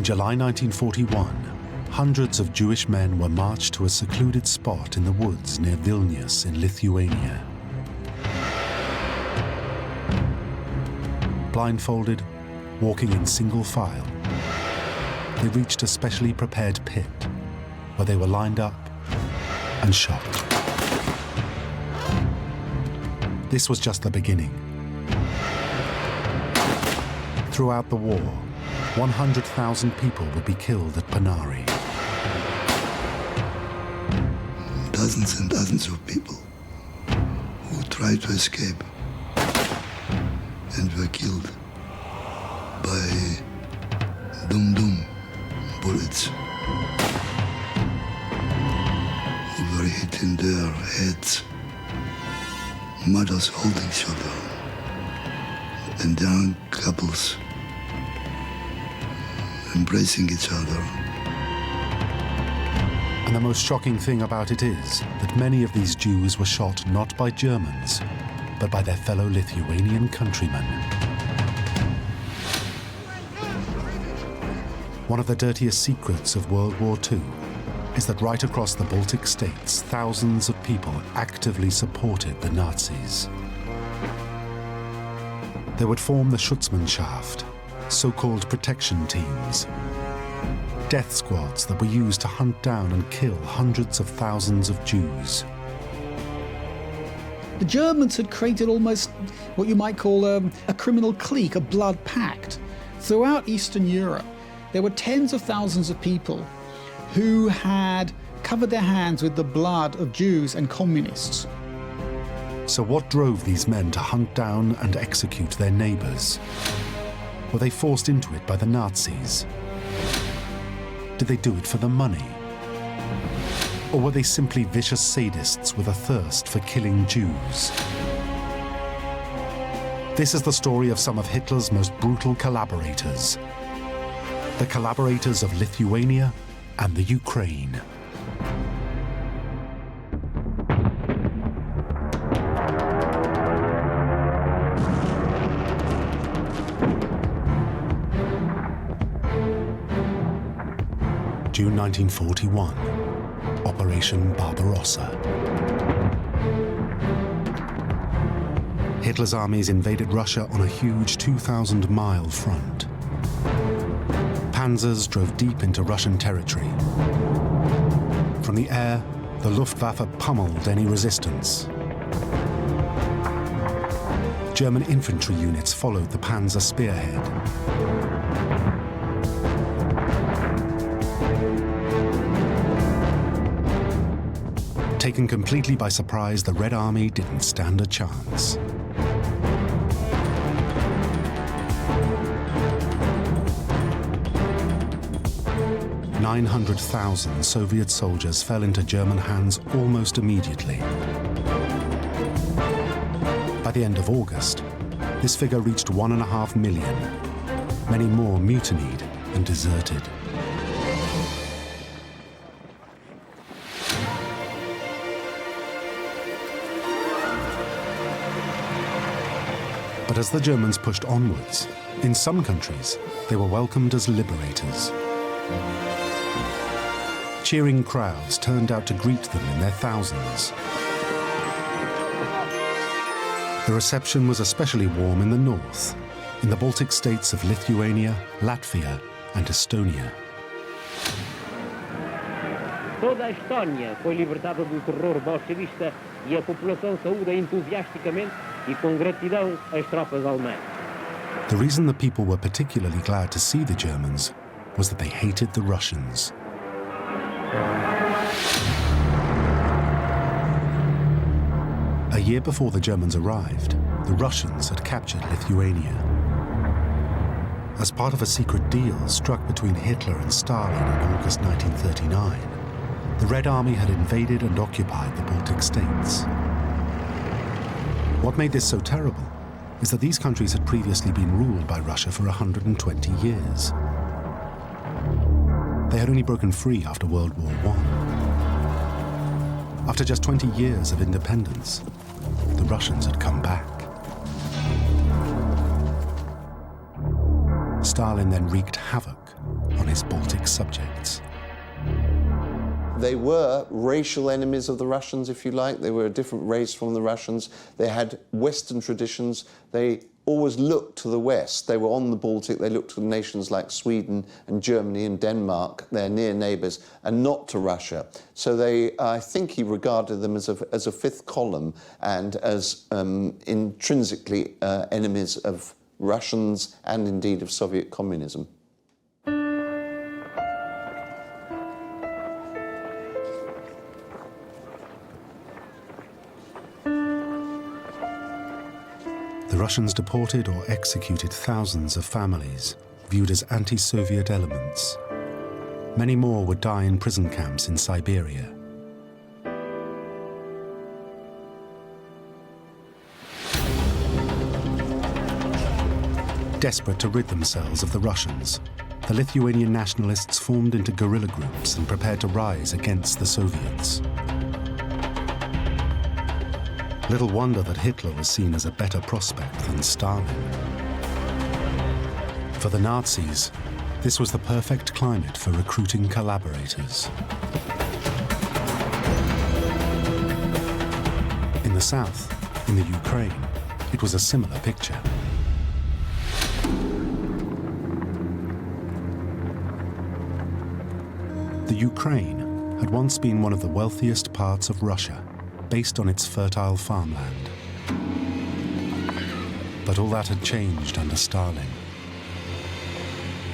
In July 1941, hundreds of Jewish men were marched to a secluded spot in the woods near Vilnius in Lithuania. Blindfolded, walking in single file, they reached a specially prepared pit where they were lined up and shot. This was just the beginning. Throughout the war, 100,000 people would be killed at Panari. Dozens and dozens of people who tried to escape and were killed by dum-dum bullets. Who were hit in their heads, mothers holding children, and young couples embracing each other. And the most shocking thing about it is that many of these Jews were shot not by Germans, but by their fellow Lithuanian countrymen. One of the dirtiest secrets of World War II is that right across the Baltic states, thousands of people actively supported the Nazis. They would form the Schutzmannschaft, so-called protection teams, death squads that were used to hunt down and kill hundreds of thousands of Jews. The Germans had created almost what you might call a criminal clique, a blood pact. Throughout Eastern Europe, there were tens of thousands of people who had covered their hands with the blood of Jews and communists. So what drove these men to hunt down and execute their neighbors? Were they forced into it by the Nazis? Did they do it for the money? Or were they simply vicious sadists with a thirst for killing Jews? This is the story of some of Hitler's most brutal collaborators. The collaborators of Lithuania and the Ukraine. June 1941, Operation Barbarossa. Hitler's armies invaded Russia on a huge 2,000-mile front. Panzers drove deep into Russian territory. From the air, the Luftwaffe pummeled any resistance. German infantry units followed the Panzer spearhead. Taken completely by surprise, the Red Army didn't stand a chance. "900,000 Soviet soldiers fell into German hands almost immediately. By the end of August, this figure reached 1.5 million. Many more mutinied and deserted. But as the Germans pushed onwards, in some countries, they were welcomed as liberators. Cheering crowds turned out to greet them in their thousands. The reception was especially warm in the north, in the Baltic states of Lithuania, Latvia, and Estonia. Toda a Estónia foi libertada do terror bolchevista e a população saúda entusiasticamente e com gratidão as tropas alemãs. The reason the people were particularly glad to see the Germans was that they hated the Russians. A year before the Germans arrived, the Russians had captured Lithuania. As part of a secret deal struck between Hitler and Stalin in August 1939, the Red Army had invaded and occupied the Baltic states. What made this so terrible is that these countries had previously been ruled by Russia for 120 years. They had only broken free after World War I. After just 20 years of independence, the Russians had come back. Stalin then wreaked havoc on his Baltic subjects. They were racial enemies of the Russians, if you like. They were a different race from the Russians. They had Western traditions. They always looked to the West. They were on the Baltic. They looked to nations like Sweden and Germany and Denmark, their near neighbours, and not to Russia. So I think he regarded them as a fifth column and as intrinsically enemies of Russians and indeed of Soviet communism. The Russians deported or executed thousands of families viewed as anti-Soviet elements. Many more would die in prison camps in Siberia. Desperate to rid themselves of the Russians, the Lithuanian nationalists formed into guerrilla groups and prepared to rise against the Soviets. Little wonder that Hitler was seen as a better prospect than Stalin. For the Nazis, this was the perfect climate for recruiting collaborators. In the south, in the Ukraine, it was a similar picture. The Ukraine had once been one of the wealthiest parts of Russia, based on its fertile farmland. But all that had changed under Stalin.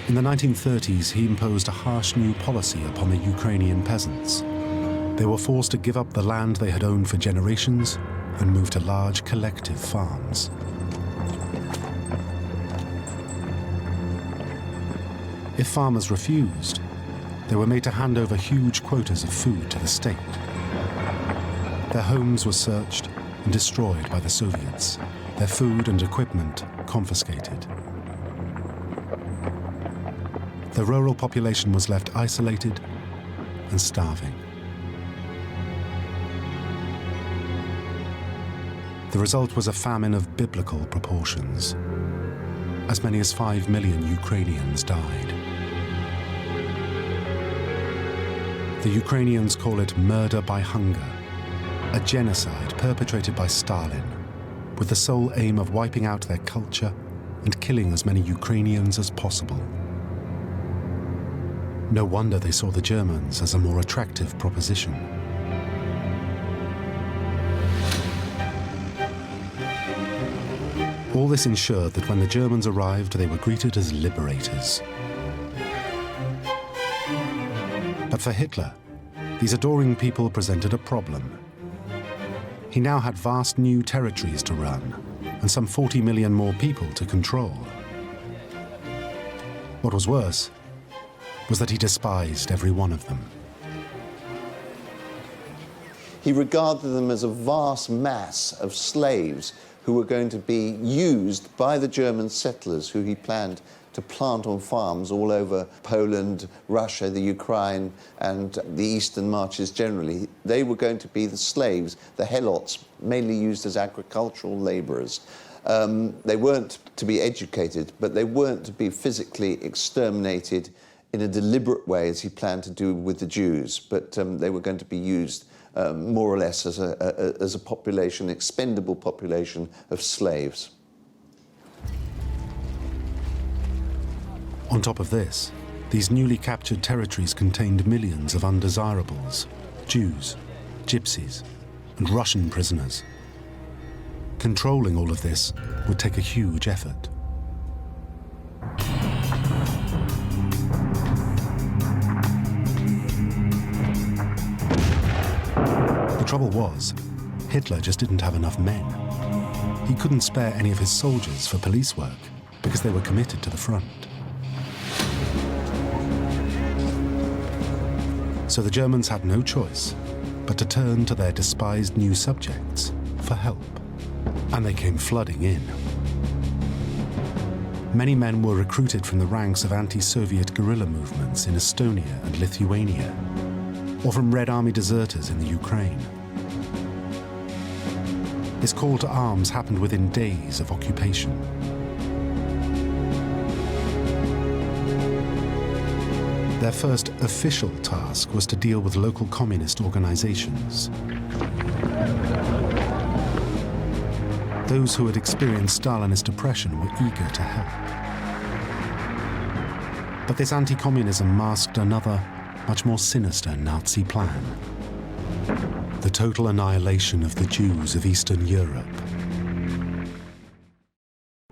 In the 1930s, he imposed a harsh new policy upon the Ukrainian peasants. They were forced to give up the land they had owned for generations and move to large collective farms. If farmers refused, they were made to hand over huge quotas of food to the state. Their homes were searched and destroyed by the Soviets, their food and equipment confiscated. The rural population was left isolated and starving. The result was a famine of biblical proportions. As many as 5 million Ukrainians died. The Ukrainians call it murder by hunger, a genocide perpetrated by Stalin, with the sole aim of wiping out their culture and killing as many Ukrainians as possible. No wonder they saw the Germans as a more attractive proposition. All this ensured that when the Germans arrived, they were greeted as liberators. But for Hitler, these adoring people presented a problem. He now had vast new territories to run and some 40 million more people to control. What was worse was that he despised every one of them. He regarded them as a vast mass of slaves who were going to be used by the German settlers who he planned to plant on farms all over Poland, Russia, the Ukraine, and the eastern marches generally. They were going to be the slaves, the helots, mainly used as agricultural labourers. They weren't to be educated, but they weren't to be physically exterminated in a deliberate way, as he planned to do with the Jews, but they were going to be used more or less as a population, expendable population of slaves. On top of this, these newly captured territories contained millions of undesirables, Jews, gypsies, and Russian prisoners. Controlling all of this would take a huge effort. The trouble was, Hitler just didn't have enough men. He couldn't spare any of his soldiers for police work because they were committed to the front. So the Germans had no choice but to turn to their despised new subjects for help. And they came flooding in. Many men were recruited from the ranks of anti-Soviet guerrilla movements in Estonia and Lithuania, or from Red Army deserters in the Ukraine. This call to arms happened within days of occupation. Their first official task was to deal with local communist organizations. Those who had experienced Stalinist oppression were eager to help. But this anti-communism masked another, much more sinister Nazi plan: the total annihilation of the Jews of Eastern Europe.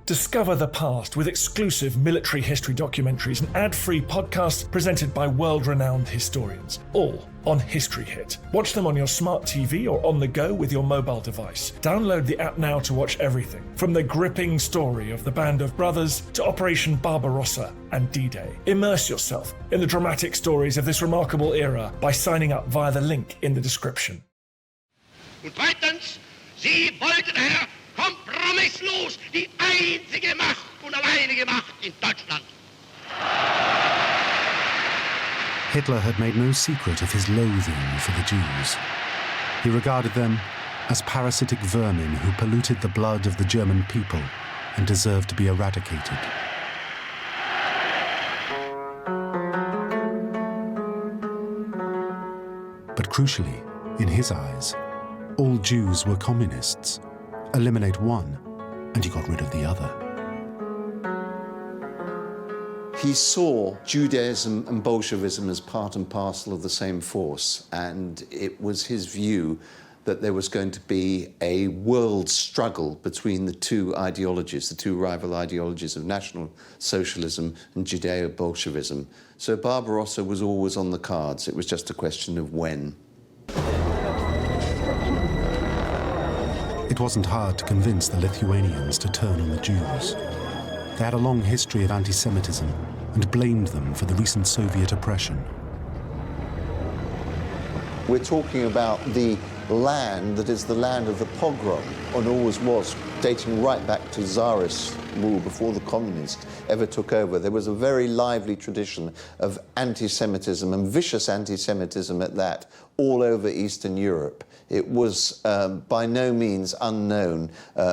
Discover the past with exclusive military history documentaries and ad-free podcasts presented by world-renowned historians, all on History Hit. Watch them on your smart TV or on the go with your mobile device. Download the app now to watch everything, from the gripping story of the Band of Brothers to Operation Barbarossa and D-Day. Immerse yourself in the dramatic stories of this remarkable era by signing up via the link in the description. Und zweitens, Sie wollten, Herr, kompromisslos die einzige Macht und alleinige Macht in Deutschland. Hitler had made no secret of his loathing for the Jews. He regarded them as parasitic vermin who polluted the blood of the German people and deserved to be eradicated. But crucially, in his eyes, all Jews were communists. Eliminate one, and you got rid of the other. He saw Judaism and Bolshevism as part and parcel of the same force, and it was his view that there was going to be a world struggle between the two ideologies, the two rival ideologies of National Socialism and Judeo-Bolshevism. So Barbarossa was always on the cards. It was just a question of when. It wasn't hard to convince the Lithuanians to turn on the Jews. They had a long history of anti-Semitism and blamed them for the recent Soviet oppression. We're talking about the land that is the land of the pogrom, and always was, dating right back to Tsarist rule before the communists ever took over. There was a very lively tradition of anti-Semitism, and vicious anti-Semitism at that, all over Eastern Europe. It was by no means unknown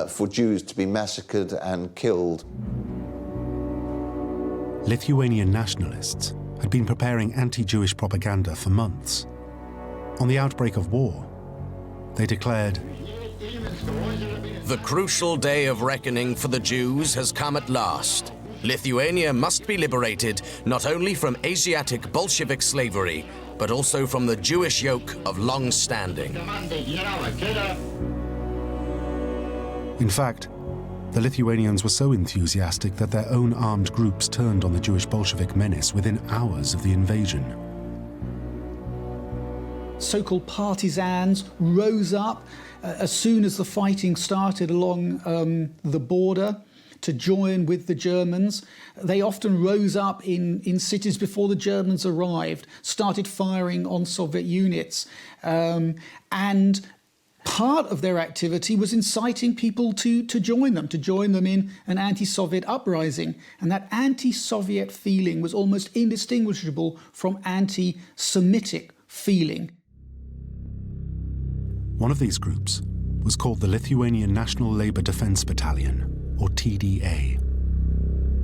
for Jews to be massacred and killed. Lithuanian nationalists had been preparing anti-Jewish propaganda for months. On the outbreak of war, they declared, "The crucial day of reckoning for the Jews has come at last. Lithuania must be liberated not only from Asiatic Bolshevik slavery, but also from the Jewish yoke of long standing." In fact, the Lithuanians were so enthusiastic that their own armed groups turned on the Jewish Bolshevik menace within hours of the invasion. So-called partisans rose up as soon as the fighting started along the border to join with the Germans. They often rose up in cities before the Germans arrived, started firing on Soviet units, and part of their activity was inciting people to join them in an anti-Soviet uprising. And that anti-Soviet feeling was almost indistinguishable from anti-Semitic feeling. One of these groups was called the Lithuanian National Labour Defence Battalion, or TDA.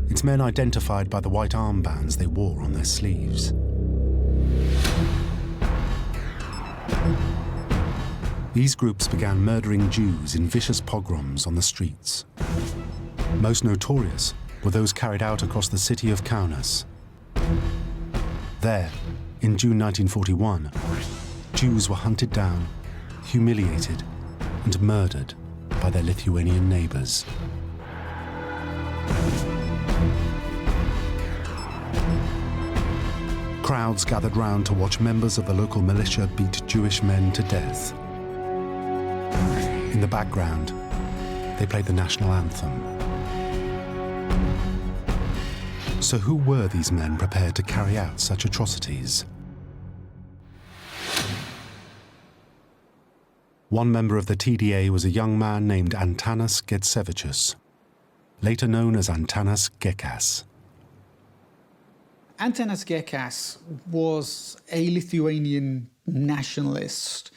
Its men identified by the white armbands they wore on their sleeves. These groups began murdering Jews in vicious pogroms on the streets. Most notorious were those carried out across the city of Kaunas. There, in June 1941, Jews were hunted down, humiliated, and murdered by their Lithuanian neighbours. Crowds gathered round to watch members of the local militia beat Jewish men to death. In the background, they played the national anthem. So who were these men prepared to carry out such atrocities? One member of the TDA was a young man named Antanas Getsevičius, later known as Antanas Gekas. Antanas Gekas was a Lithuanian nationalist.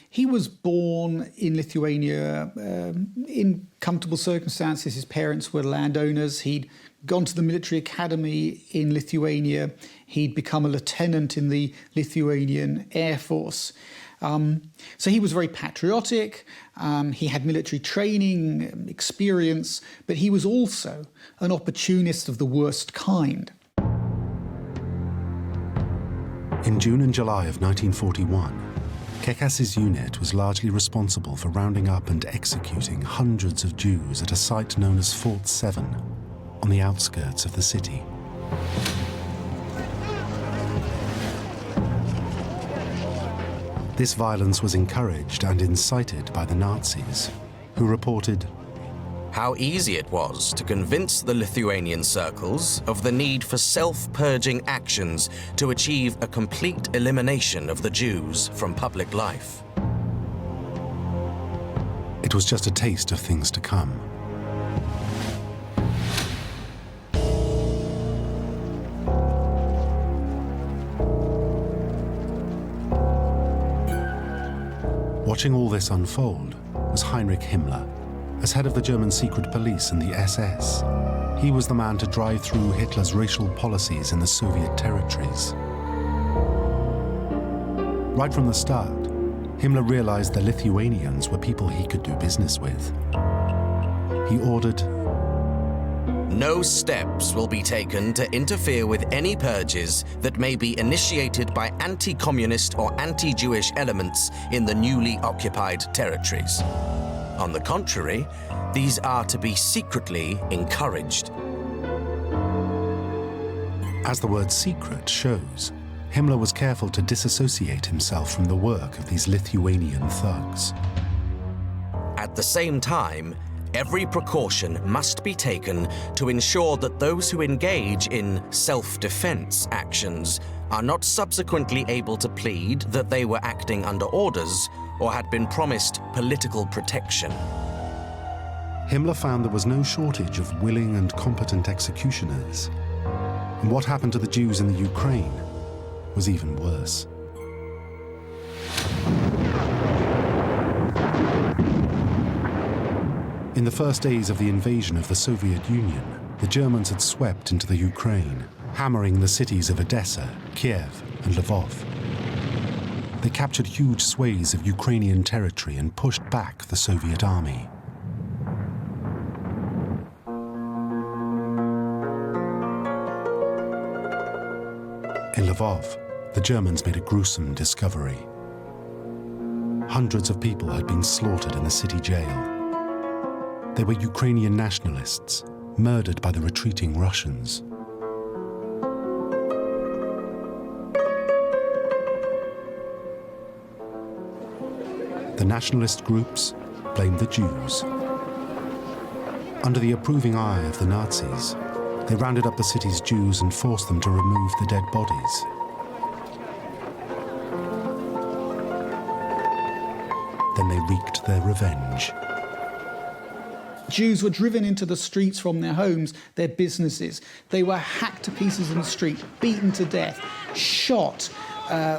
He was born in Lithuania in comfortable circumstances. His parents were landowners. He'd gone to the military academy in Lithuania. He'd become a lieutenant in the Lithuanian Air Force. So he was very patriotic. He had military training, experience, but he was also an opportunist of the worst kind. In June and July of 1941, Kekas's unit was largely responsible for rounding up and executing hundreds of Jews at a site known as Fort 7 on the outskirts of the city. This violence was encouraged and incited by the Nazis, who reported how easy it was to convince the Lithuanian circles of the need for self-purging actions to achieve a complete elimination of the Jews from public life. It was just a taste of things to come. Watching all this unfold was Heinrich Himmler. As head of the German secret police and the SS, he was the man to drive through Hitler's racial policies in the Soviet territories. Right from the start, Himmler realized the Lithuanians were people he could do business with. He ordered, no steps will be taken to interfere with any purges that may be initiated by anti-communist or anti-Jewish elements in the newly occupied territories. On the contrary, these are to be secretly encouraged. As the word secret shows, Himmler was careful to disassociate himself from the work of these Lithuanian thugs. At the same time, every precaution must be taken to ensure that those who engage in self-defense actions are not subsequently able to plead that they were acting under orders or had been promised political protection. Himmler found there was no shortage of willing and competent executioners. And what happened to the Jews in the Ukraine was even worse. In the first days of the invasion of the Soviet Union, the Germans had swept into the Ukraine, hammering the cities of Odessa, Kiev, and Lvov. They captured huge swathes of Ukrainian territory and pushed back the Soviet army. In Lvov, the Germans made a gruesome discovery. Hundreds of people had been slaughtered in the city jail. They were Ukrainian nationalists, murdered by the retreating Russians. The nationalist groups blamed the Jews. Under the approving eye of the Nazis, they rounded up the city's Jews and forced them to remove the dead bodies. Then they wreaked their revenge. Jews were driven into the streets from their homes, their businesses. They were hacked to pieces in the street, beaten to death, shot.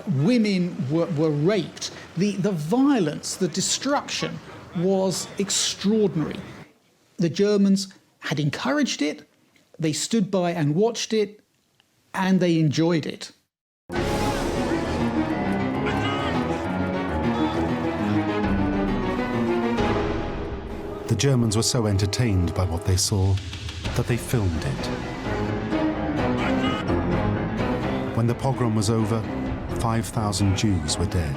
Women were raped. The violence, the destruction was extraordinary. The Germans had encouraged it, they stood by and watched it, and they enjoyed it. The Germans were so entertained by what they saw that they filmed it. When the pogrom was over, 5,000 Jews were dead.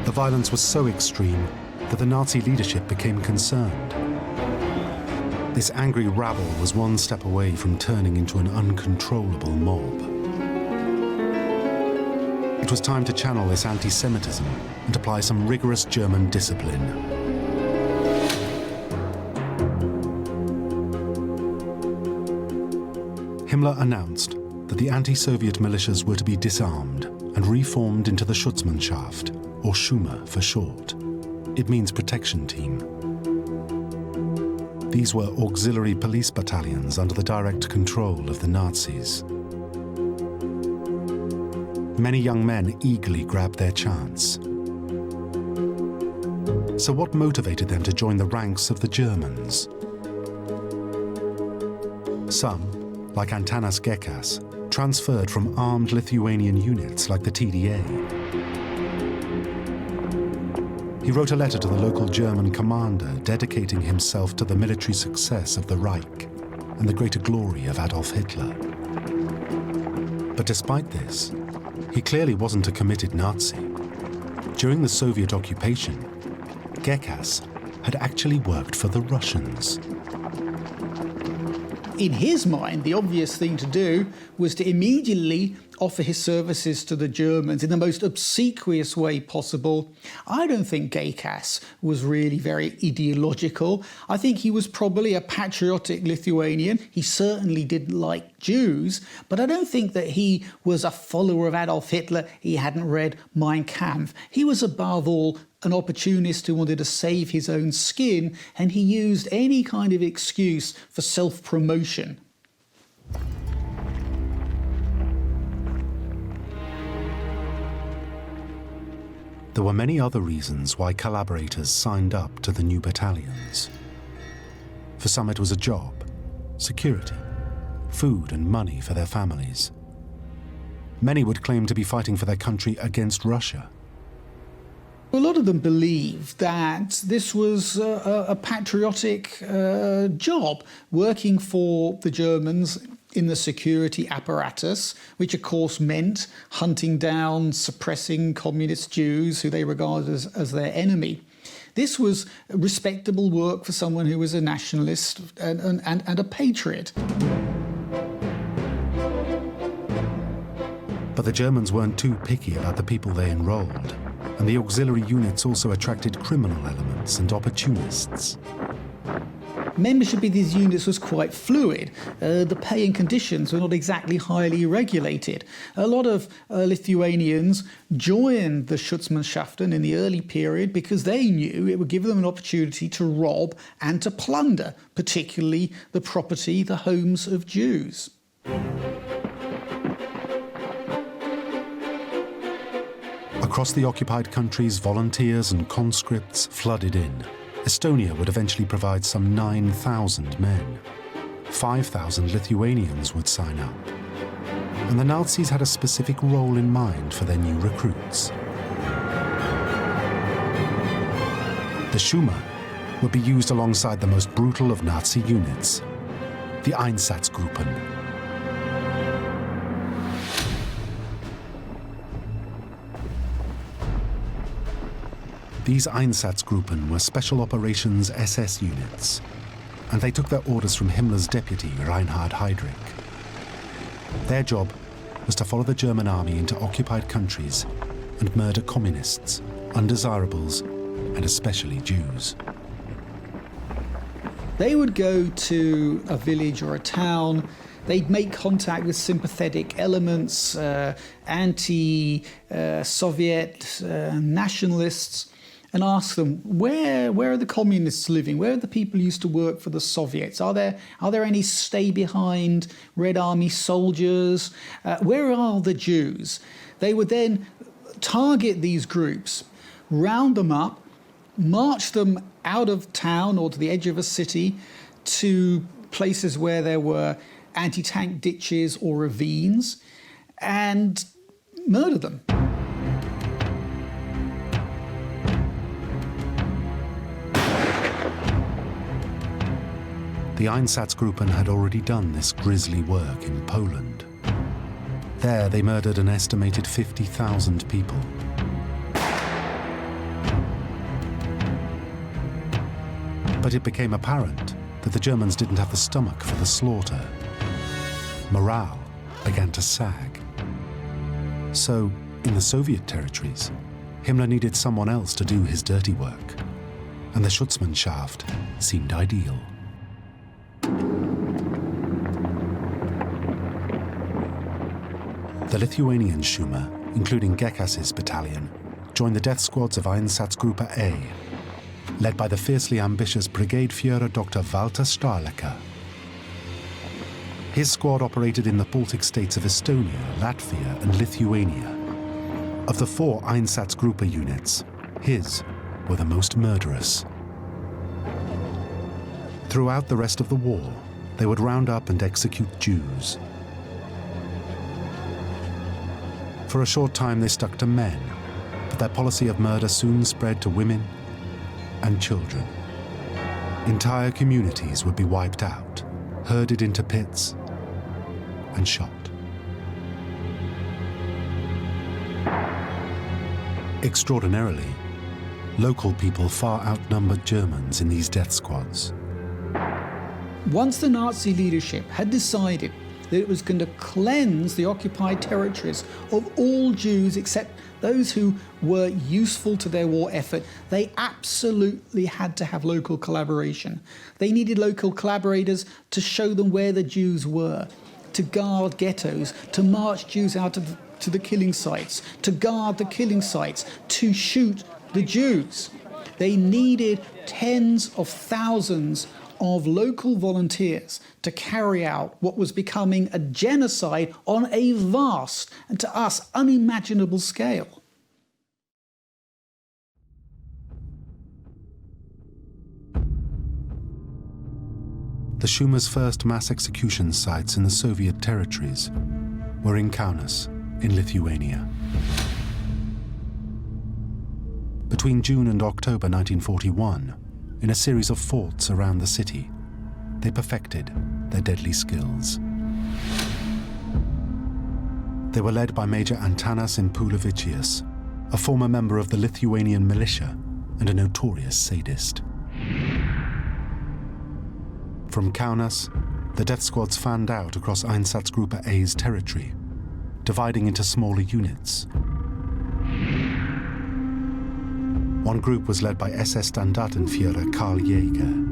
The violence was so extreme that the Nazi leadership became concerned. This angry rabble was one step away from turning into an uncontrollable mob. It was time to channel this anti-Semitism and apply some rigorous German discipline. Himmler announced that the anti-Soviet militias were to be disarmed and reformed into the Schutzmannschaft, or Schumer for short. It means protection team. These were auxiliary police battalions under the direct control of the Nazis. many young men eagerly grabbed their chance. So what motivated them to join the ranks of the Germans? Some, like Antanas Gekas, transferred from armed Lithuanian units like the TDA. He wrote a letter to the local German commander dedicating himself to the military success of the Reich and the greater glory of Adolf Hitler. But despite this, he clearly wasn't a committed Nazi. During the Soviet occupation, Gekas had actually worked for the Russians. In his mind, the obvious thing to do was to immediately offer his services to the Germans in the most obsequious way possible. I don't think Gekas was really very ideological. I think he was probably a patriotic Lithuanian. He certainly didn't like Jews, but I don't think that he was a follower of Adolf Hitler. He hadn't read Mein Kampf. He was above all an opportunist who wanted to save his own skin, and he used any kind of excuse for self-promotion. There were many other reasons why collaborators signed up to the new battalions. For some it was a job, security, food and money for their families. Many would claim to be fighting for their country against Russia. A lot of them believed that this was a patriotic job, working for the Germans in the security apparatus, which of course meant hunting down, suppressing communist Jews who they regarded as their enemy. This was respectable work for someone who was a nationalist and a patriot. But the Germans weren't too picky about the people they enrolled, and the auxiliary units also attracted criminal elements and opportunists. Membership in these units was quite fluid. The pay and conditions were not exactly highly regulated. A lot of Lithuanians joined the Schutzmannschaft in the early period because they knew it would give them an opportunity to rob and to plunder, particularly the property, the homes of Jews. Across the occupied countries, volunteers and conscripts flooded in. Estonia would eventually provide some 9,000 men. 5,000 Lithuanians would sign up. And the Nazis had a specific role in mind for their new recruits. The Schuma would be used alongside the most brutal of Nazi units, the Einsatzgruppen. These Einsatzgruppen were Special Operations SS units, and they took their orders from Himmler's deputy, Reinhard Heydrich. Their job was to follow the German army into occupied countries and murder communists, undesirables, and especially Jews. They would go to a village or a town. They'd make contact with sympathetic elements, anti-Soviet nationalists, and ask them, where are the communists living? Where are the people who used to work for the Soviets? Are there any stay-behind Red Army soldiers? Where are the Jews? They would then target these groups, round them up, march them out of town or to the edge of a city to places where there were anti-tank ditches or ravines, and murder them. The Einsatzgruppen had already done this grisly work in Poland. There, they murdered an estimated 50,000 people. But it became apparent that the Germans didn't have the stomach for the slaughter. Morale began to sag. So, in the Soviet territories, Himmler needed someone else to do his dirty work, and the Schutzmannschaft seemed ideal. The Lithuanian Schuma, including Gekas's battalion, joined the death squads of Einsatzgruppe A, led by the fiercely ambitious Brigade Führer Dr. Walter Strahlecker. His squad operated in the Baltic states of Estonia, Latvia and Lithuania, Of the 4 Einsatzgruppen units, his were the most murderous. Throughout the rest of the war, they would round up and execute Jews. For a short time they stuck to men, but their policy of murder soon spread to women and children. Entire communities would be wiped out, herded into pits, and shot. Extraordinarily, local people far outnumbered Germans in these death squads. Once the Nazi leadership had decided that it was going to cleanse the occupied territories of all Jews except those who were useful to their war effort, they absolutely had to have local collaboration. They needed local collaborators to show them where the Jews were, to guard ghettos, to march Jews out to the killing sites, to guard the killing sites, to shoot the Jews. They needed tens of thousands of local volunteers to carry out what was becoming a genocide on a vast and to us unimaginable scale. The Schumer's first mass execution sites in the Soviet territories were in Kaunas, in Lithuania. Between June and October 1941, in a series of forts around the city, they perfected their deadly skills. They were led by Major Antanas Impulevicius, a former member of the Lithuanian militia and a notorious sadist. From Kaunas, the death squads fanned out across Einsatzgruppe A's territory, dividing into smaller units. One group was led by SS Standartenführer Karl Jäger.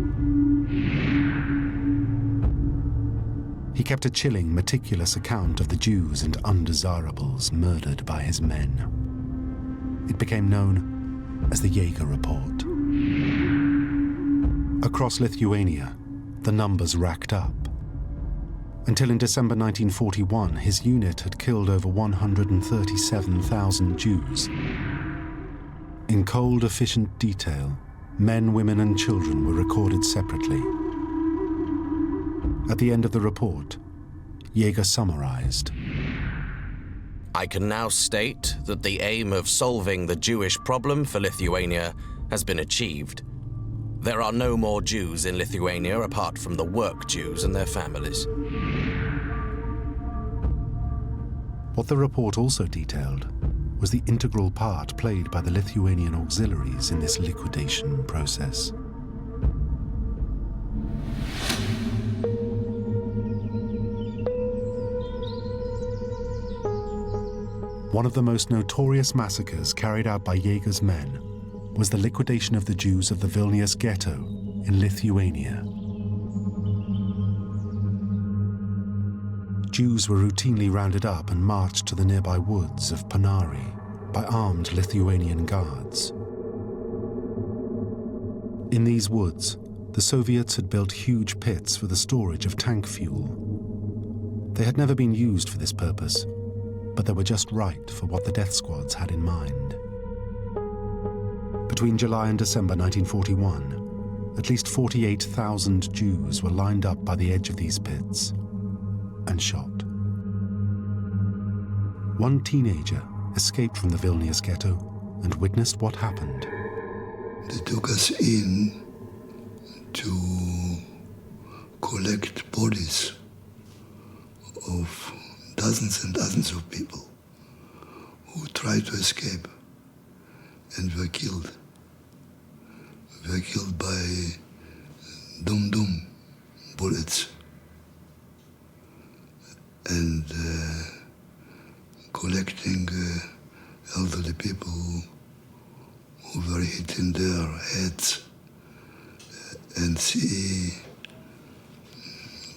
He kept a chilling, meticulous account of the Jews and undesirables murdered by his men. It became known as the Jäger Report. Across Lithuania, the numbers racked up. Until in December 1941, his unit had killed over 137,000 Jews. In cold, efficient detail, men, women, and children were recorded separately. At the end of the report, Jäger summarized. I can now state that the aim of solving the Jewish problem for Lithuania has been achieved. There are no more Jews in Lithuania apart from the work Jews and their families. What the report also detailed was the integral part played by the Lithuanian auxiliaries in this liquidation process. One of the most notorious massacres carried out by Jäger's men was the liquidation of the Jews of the Vilnius ghetto in Lithuania. Jews were routinely rounded up and marched to the nearby woods of Panari by armed Lithuanian guards. In these woods, the Soviets had built huge pits for the storage of tank fuel. They had never been used for this purpose, but they were just right for what the death squads had in mind. Between July and December 1941, at least 48,000 Jews were lined up by the edge of these pits and shot. One teenager escaped from the Vilnius ghetto and witnessed what happened. They took us in to collect bodies of dozens and dozens of people who tried to escape and were killed. Were killed by dum-dum bullets. And collecting elderly people who were hit in their heads and see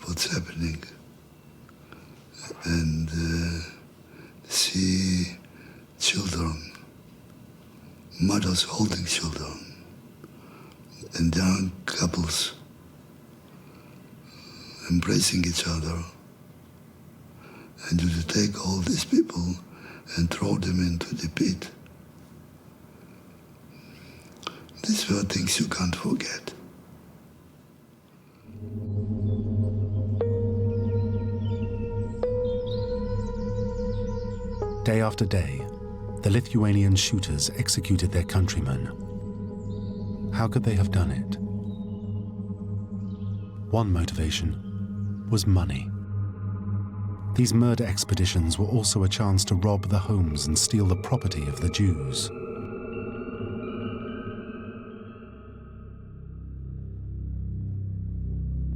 what's happening and see children, mothers holding children and young couples embracing each other. And you take all these people and throw them into the pit. These were things you can't forget. Day after day, the Lithuanian shooters executed their countrymen. How could they have done it? One motivation was money. These murder expeditions were also a chance to rob the homes and steal the property of the Jews.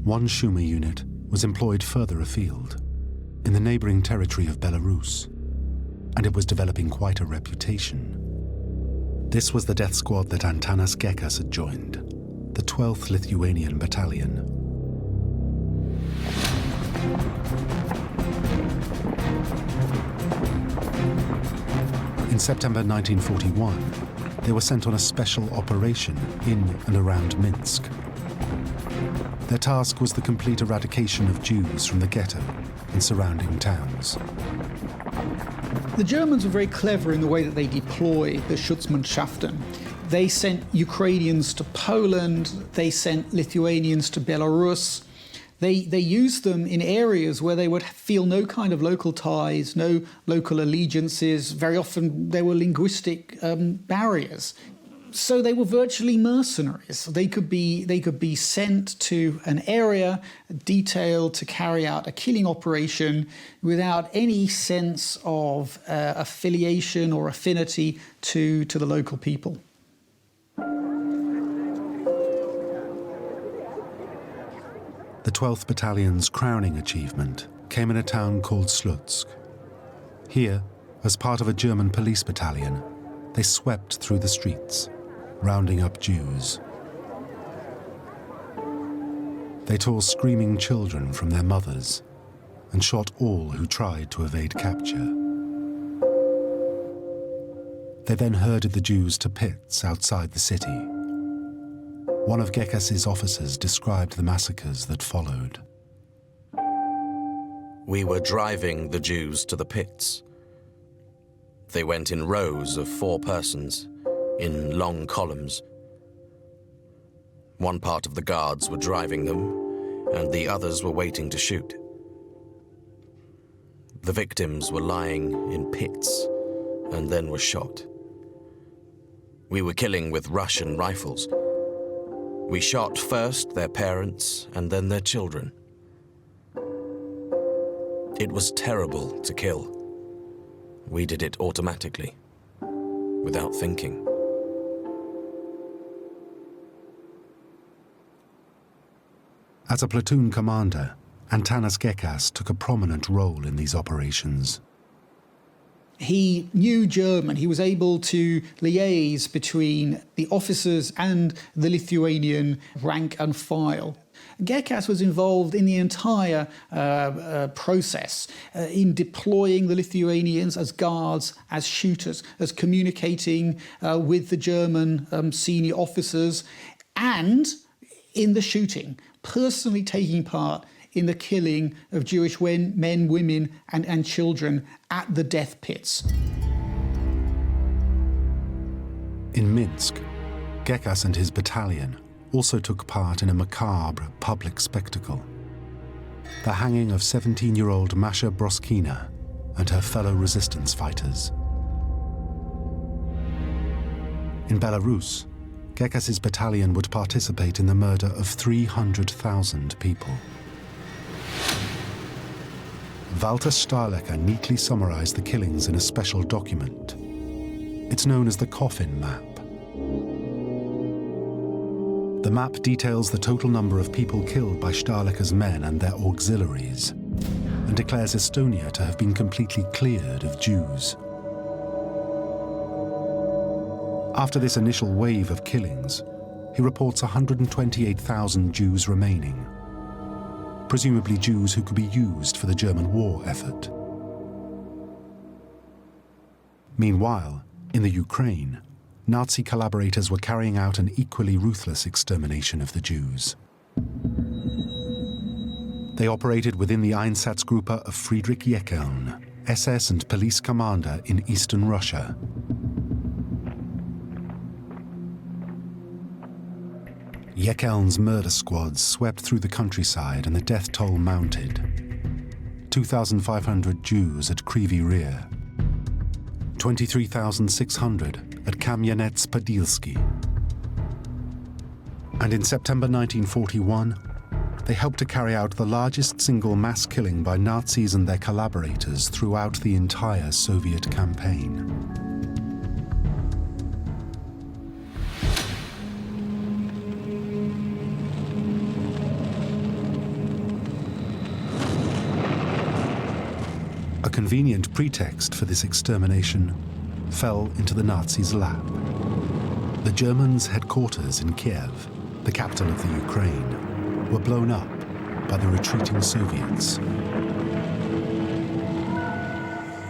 One Schumer unit was employed further afield, in the neighboring territory of Belarus, and it was developing quite a reputation. This was the death squad that Antanas Gekas had joined, the 12th Lithuanian Battalion. In September 1941, they were sent on a special operation in and around Minsk. Their task was the complete eradication of Jews from the ghetto and surrounding towns. The Germans were very clever in the way that they deploy the Schutzmannschaften. They sent Ukrainians to Poland, they sent Lithuanians to Belarus. They used them in areas where they would feel no kind of local ties, no local allegiances. Very often there were linguistic barriers. So they were virtually mercenaries. They could be sent to an area detailed to carry out a killing operation without any sense of affiliation or affinity to the local people. The 12th Battalion's crowning achievement came in a town called Slutsk. Here, as part of a German police battalion, they swept through the streets, rounding up Jews. They tore screaming children from their mothers and shot all who tried to evade capture. They then herded the Jews to pits outside the city. One of Gekas's officers described the massacres that followed. We were driving the Jews to the pits. They went in rows of 4 persons, in long columns. One part of the guards were driving them, and the others were waiting to shoot. The victims were lying in pits, and then were shot. We were killing with Russian rifles. We shot first their parents and then their children. It was terrible to kill. We did it automatically, without thinking. As a platoon commander, Antanas Gekas took a prominent role in these operations. He knew German. He was able to liaise between the officers and the Lithuanian rank and file. Gekas was involved in the entire process, in deploying the Lithuanians as guards, as shooters, as communicating with the German senior officers, and in the shooting, personally taking part in the killing of Jewish men, women, and children at the death pits. In Minsk, Gekas and his battalion also took part in a macabre public spectacle: the hanging of 17-year-old Masha Broskina and her fellow resistance fighters. In Belarus, Gekas's battalion would participate in the murder of 300,000 people. Walter Steilecker neatly summarized the killings in a special document. It's known as the Coffin Map. The map details the total number of people killed by Steilecker's men and their auxiliaries, and declares Estonia to have been completely cleared of Jews. After this initial wave of killings, he reports 128,000 Jews remaining, presumably Jews who could be used for the German war effort. Meanwhile, in the Ukraine, Nazi collaborators were carrying out an equally ruthless extermination of the Jews. They operated within the Einsatzgruppe of Friedrich Jeckeln SS and police commander in Eastern Russia. Jekeln's murder squads swept through the countryside and the death toll mounted. 2,500 Jews at Kryvyi Rih, 23,600 at Kamianets-Podilsky. And in September 1941, they helped to carry out the largest single mass killing by Nazis and their collaborators throughout the entire Soviet campaign. A convenient pretext for this extermination fell into the Nazis' lap. The Germans' headquarters in Kiev, the capital of the Ukraine, were blown up by the retreating Soviets.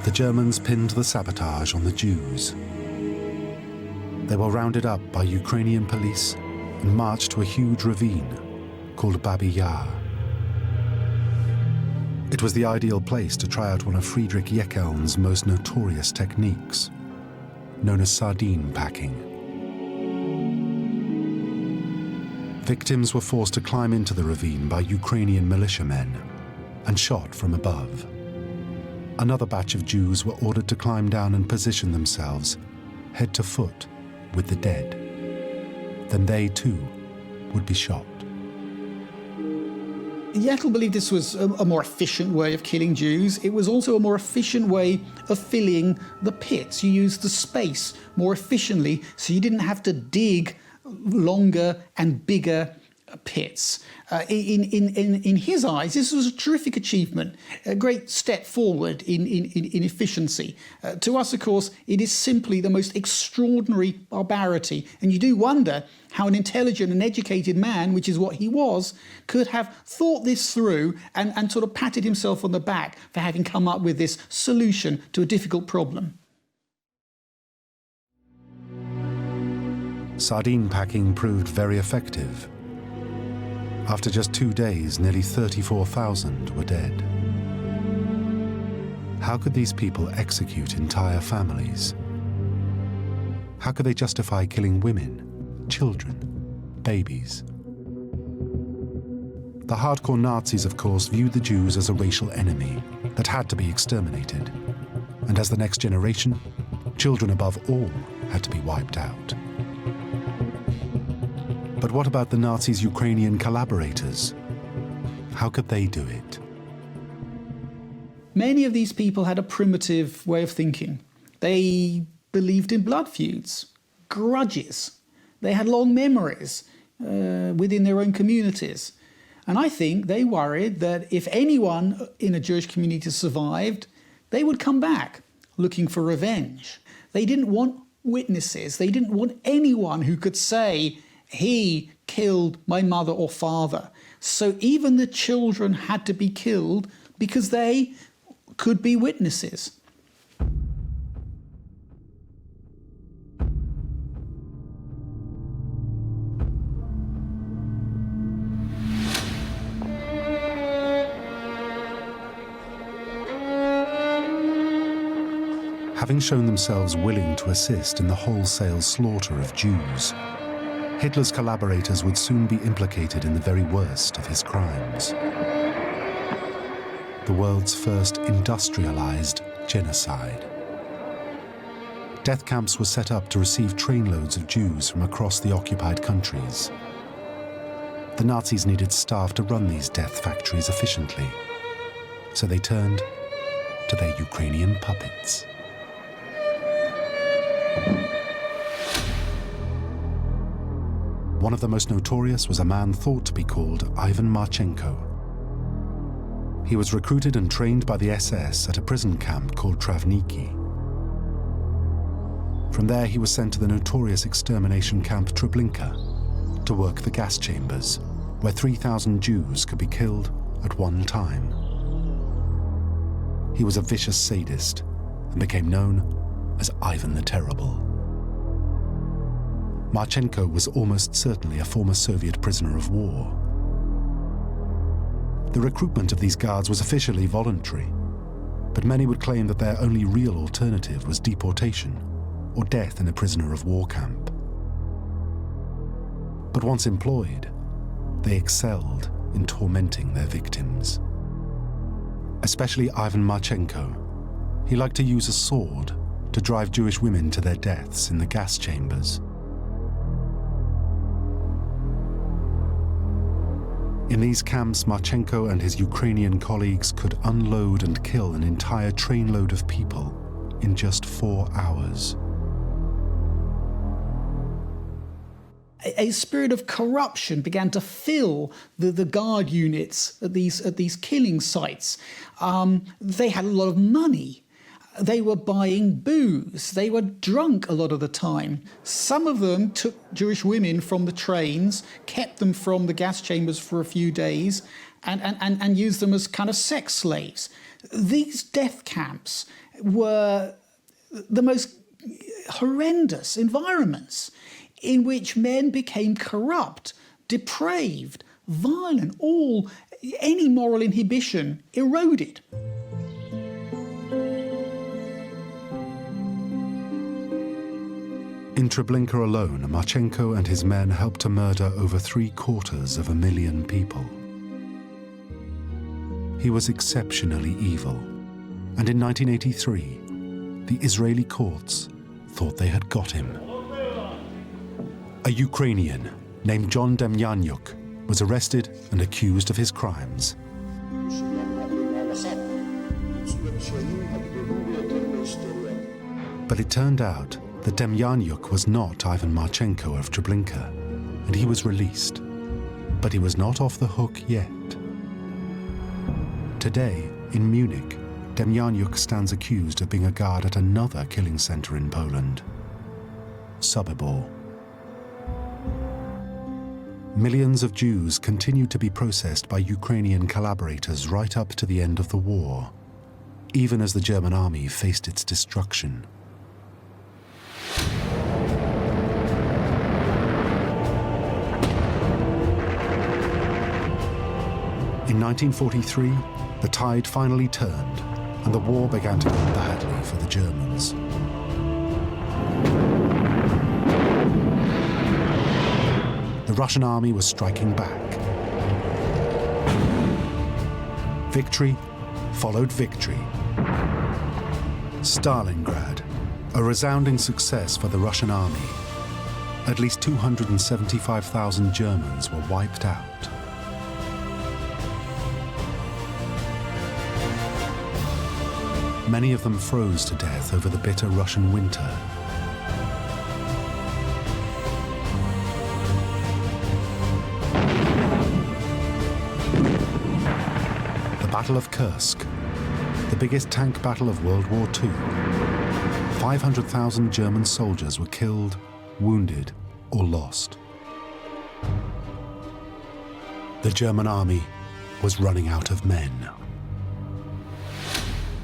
The Germans pinned the sabotage on the Jews. They were rounded up by Ukrainian police and marched to a huge ravine called Babi Yar. It was the ideal place to try out one of Friedrich Jekeln's most notorious techniques, known as sardine packing. Victims were forced to climb into the ravine by Ukrainian militiamen and shot from above. Another batch of Jews were ordered to climb down and position themselves head to foot with the dead. Then they too would be shot. Jekel believed this was a more efficient way of killing Jews. It was also a more efficient way of filling the pits. You used the space more efficiently, so you didn't have to dig longer and bigger pits. In his eyes, this was a terrific achievement, a great step forward in efficiency. To us, of course, it is simply the most extraordinary barbarity. And you do wonder how an intelligent and educated man, which is what he was, could have thought this through and sort of patted himself on the back for having come up with this solution to a difficult problem. Sardine packing proved very effective. After just 2 days, nearly 34,000 were dead. How could these people execute entire families? How could they justify killing women, children, babies? The hardcore Nazis, of course, viewed the Jews as a racial enemy that had to be exterminated. And as the next generation, children above all had to be wiped out. But what about the Nazis' Ukrainian collaborators? How could they do it? Many of these people had a primitive way of thinking. They believed in blood feuds, grudges. They had long memories within their own communities. And I think they worried that if anyone in a Jewish community survived, they would come back looking for revenge. They didn't want witnesses. They didn't want anyone who could say, he killed my mother or father. So even the children had to be killed because they could be witnesses. Having shown themselves willing to assist in the wholesale slaughter of Jews, Hitler's collaborators would soon be implicated in the very worst of his crimes. The world's first industrialized genocide. Death camps were set up to receive trainloads of Jews from across the occupied countries. The Nazis needed staff to run these death factories efficiently, so they turned to their Ukrainian puppets. One of the most notorious was a man thought to be called Ivan Marchenko. He was recruited and trained by the SS at a prison camp called Travniki. From there he was sent to the notorious extermination camp Treblinka to work the gas chambers, where 3,000 Jews could be killed at one time. He was a vicious sadist and became known as Ivan the Terrible. Marchenko was almost certainly a former Soviet prisoner of war. The recruitment of these guards was officially voluntary, But many would claim that their only real alternative was deportation or death in a prisoner of war camp. But once employed, they excelled in tormenting their victims. Especially Ivan Marchenko. He liked to use a sword to drive Jewish women to their deaths in the gas chambers. In these camps, Marchenko and his Ukrainian colleagues could unload and kill an entire trainload of people in just 4 hours. A spirit of corruption began to fill the guard units at these killing sites. They had a lot of money. They were buying booze. They were drunk a lot of the time. Some of them took Jewish women from the trains, kept them from the gas chambers for a few days, and used them as kind of sex slaves. These death camps were the most horrendous environments in which men became corrupt, depraved, violent, any moral inhibition eroded. In Treblinka alone, Marchenko and his men helped to murder over 750,000 people. He was exceptionally evil, and in 1983, the Israeli courts thought they had got him. A Ukrainian named John Demyanyuk was arrested and accused of his crimes. But it turned out that Demyanyuk was not Ivan Marchenko of Treblinka, and he was released. But he was not off the hook yet. Today, in Munich, Demyanyuk stands accused of being a guard at another killing center in Poland, Sobibor. Millions of Jews continued to be processed by Ukrainian collaborators right up to the end of the war, even as the German army faced its destruction. In 1943, the tide finally turned, and the war began to go badly for the Germans. The Russian army was striking back. Victory followed victory. Stalingrad, a resounding success for the Russian army. At least 275,000 Germans were wiped out. Many of them froze to death over the bitter Russian winter. The Battle of Kursk, the biggest tank battle of World War II. 500,000 German soldiers were killed, wounded, or lost. The German army was running out of men.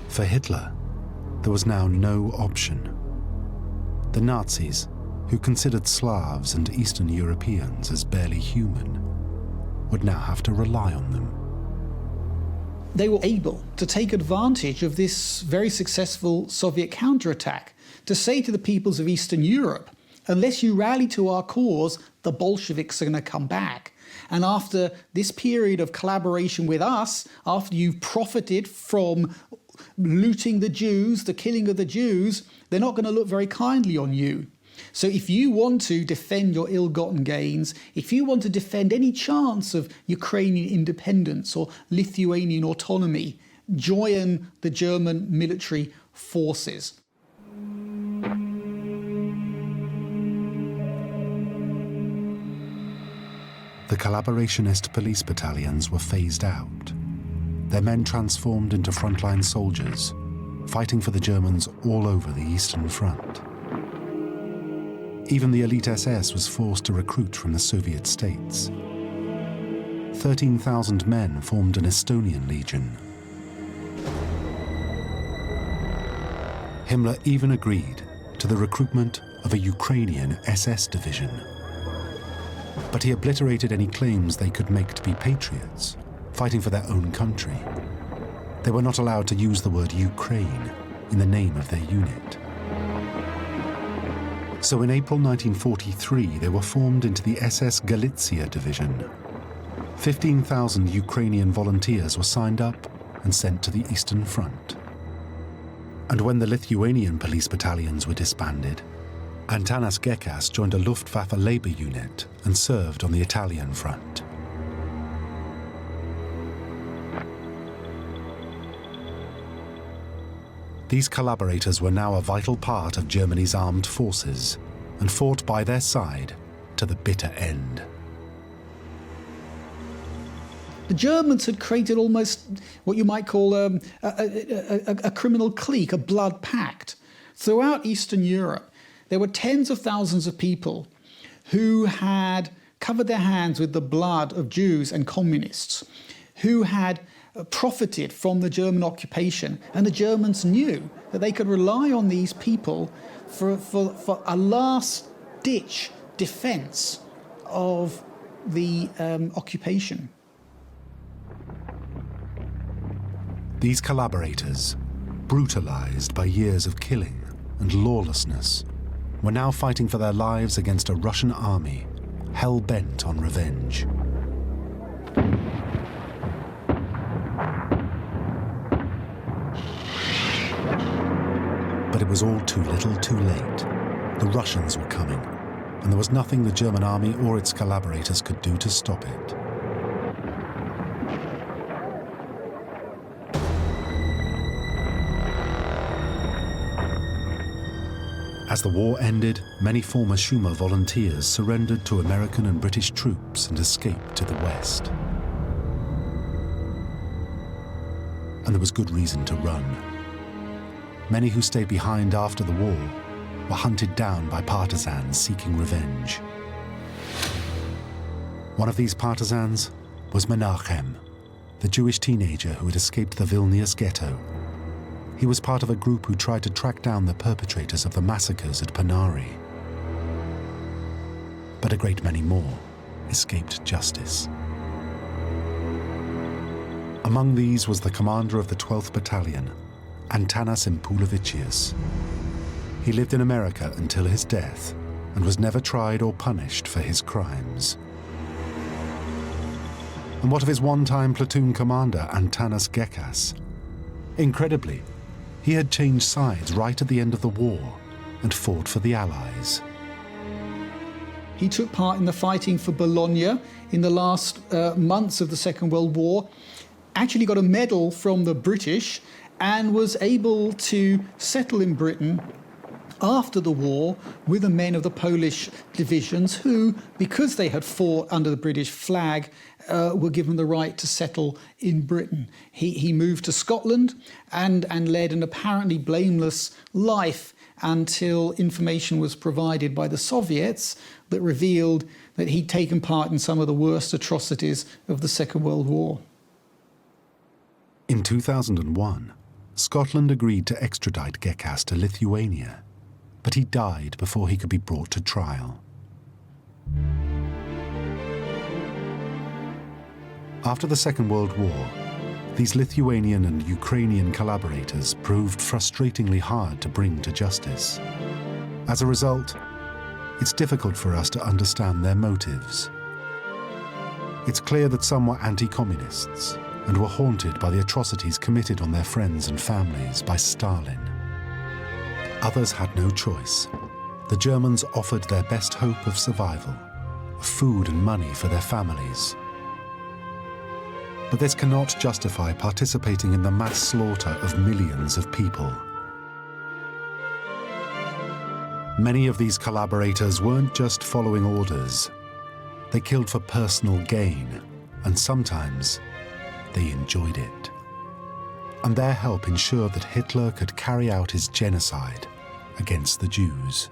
For Hitler, there was now no option. The Nazis, who considered Slavs and Eastern Europeans as barely human, would now have to rely on them. They were able to take advantage of this very successful Soviet counterattack to say to the peoples of Eastern Europe, unless you rally to our cause, the Bolsheviks are going to come back. And after this period of collaboration with us, after you've profited from looting the Jews, the killing of the Jews, they're not going to look very kindly on you. So if you want to defend your ill-gotten gains, if you want to defend any chance of Ukrainian independence or Lithuanian autonomy, join the German military forces. The collaborationist police battalions were phased out. Their men transformed into frontline soldiers, fighting for the Germans all over the Eastern Front. Even the elite SS was forced to recruit from the Soviet states. 13,000 men formed an Estonian legion. Himmler even agreed to the recruitment of a Ukrainian SS division. But he obliterated any claims they could make to be patriots, fighting for their own country. They were not allowed to use the word Ukraine in the name of their unit. So in April 1943, they were formed into the SS Galicia Division. 15,000 Ukrainian volunteers were signed up and sent to the Eastern Front. And when the Lithuanian police battalions were disbanded, Antanas Gekas joined a Luftwaffe labor unit and served on the Italian front. These collaborators were now a vital part of Germany's armed forces and fought by their side to the bitter end. The Germans had created almost what you might call a criminal clique, a blood pact. Throughout Eastern Europe, there were tens of thousands of people who had covered their hands with the blood of Jews and communists, who had profited from the German occupation. And the Germans knew that they could rely on these people for a last-ditch defense of the occupation. These collaborators, brutalized by years of killing and lawlessness, were now fighting for their lives against a Russian army hell-bent on revenge. But it was all too little too late. The Russians were coming, and there was nothing the German army or its collaborators could do to stop it. As the war ended, many former Schumer volunteers surrendered to American and British troops and escaped to the west. And there was good reason to run. Many who stayed behind after the war were hunted down by partisans seeking revenge. One of these partisans was Menachem, the Jewish teenager who had escaped the Vilnius ghetto. He was part of a group who tried to track down the perpetrators of the massacres at Panari. But a great many more escaped justice. Among these was the commander of the 12th Battalion, Antanas Impulevicius. He lived in America until his death and was never tried or punished for his crimes. And what of his one-time platoon commander, Antanas Gekas? Incredibly, he had changed sides right at the end of the war and fought for the Allies. He took part in the fighting for Bologna in the last months of the Second World War, actually got a medal from the British and was able to settle in Britain after the war with the men of the Polish divisions who, because they had fought under the British flag, were given the right to settle in Britain. He moved to Scotland and led an apparently blameless life until information was provided by the Soviets that revealed that he'd taken part in some of the worst atrocities of the Second World War. In 2001, Scotland agreed to extradite Gekas to Lithuania, but he died before he could be brought to trial. After the Second World War, these Lithuanian and Ukrainian collaborators proved frustratingly hard to bring to justice. As a result, it's difficult for us to understand their motives. It's clear that some were anti-communists and were haunted by the atrocities committed on their friends and families by Stalin. Others had no choice. The Germans offered their best hope of survival, food and money for their families. But this cannot justify participating in the mass slaughter of millions of people. Many of these collaborators weren't just following orders. They killed for personal gain, and sometimes they enjoyed it. And their help ensured that Hitler could carry out his genocide against the Jews.